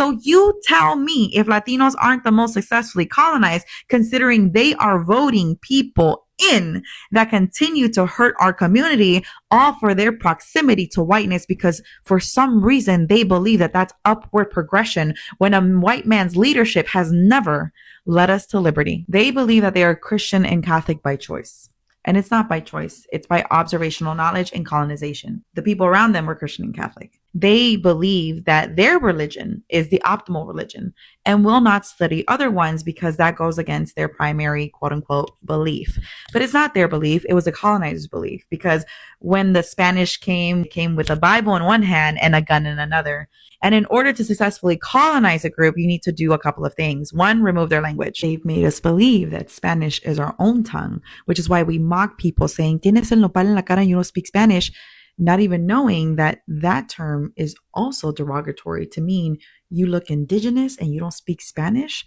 So you tell me if Latinos aren't the most successfully colonized, considering they are voting people in that continue to hurt our community, all for their proximity to whiteness, because for some reason they believe that that's upward progression when a white man's leadership has never led us to liberty. They believe that they are Christian and Catholic by choice. And it's not by choice. It's by observational knowledge and colonization. The people around them were Christian and Catholic. They believe that their religion is the optimal religion and will not study other ones because that goes against their primary quote unquote belief. But it's not their belief. It was the colonizers' belief, because when the Spanish came with a Bible in one hand and a gun in another. And in order to successfully colonize a group, you need to do a couple of things. One, remove their language. They've made us believe that Spanish is our own tongue, which is why we mock people saying, tienes el nopal en la cara and you don't speak Spanish, not even knowing that that term is also derogatory to mean you look indigenous and you don't speak Spanish.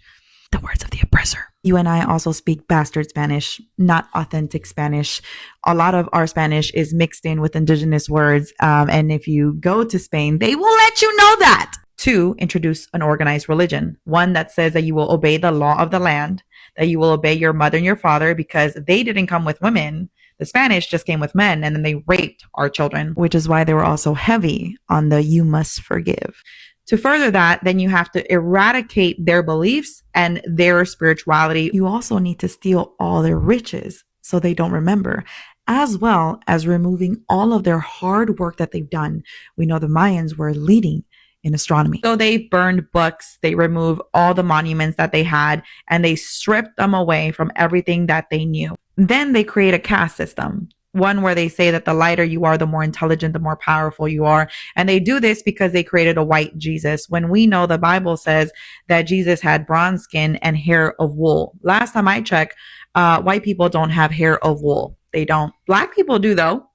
The words of the oppressor. You and I also speak bastard Spanish, not authentic Spanish. A lot of our Spanish is mixed in with indigenous words. And if you go to Spain, they will let you know that. 2, introduce an organized religion. One that says that you will obey the law of the land, that you will obey your mother and your father, because they didn't come with women. The Spanish just came with men, and then they raped our children, which is why they were also heavy on the you must forgive. To further that, then you have to eradicate their beliefs and their spirituality. You also need to steal all their riches so they don't remember, as well as removing all of their hard work that they've done. We know the Mayans were leading in astronomy. So they burned books, they remove all the monuments that they had, and they stripped them away from everything that they knew. Then they create a caste system. One where they say that the lighter you are, the more intelligent, the more powerful you are. And they do this because they created a white Jesus, when we know the Bible says that Jesus had bronze skin and hair of wool. Last time I checked, white people don't have hair of wool. They don't. Black people do, though.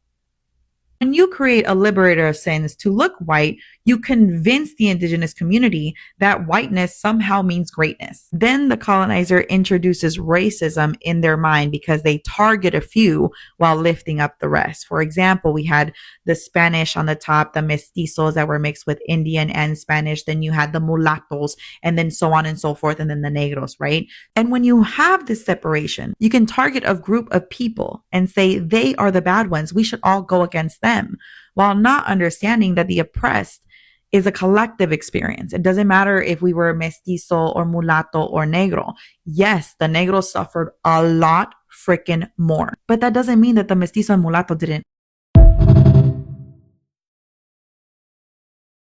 When you create a liberator of sins to look white, you convince the indigenous community that whiteness somehow means greatness. Then the colonizer introduces racism in their mind because they target a few while lifting up the rest. For example, we had the Spanish on the top, the mestizos that were mixed with Indian and Spanish. Then you had the mulattos, and then so on and so forth, and then the negros, right? And when you have this separation, you can target a group of people and say they are the bad ones. We should all go against them, while not understanding that the oppressed is a collective experience. It doesn't matter if we were mestizo or mulatto or negro. Yes, the negros suffered a lot freaking more, but that doesn't mean that the mestizo and mulatto didn't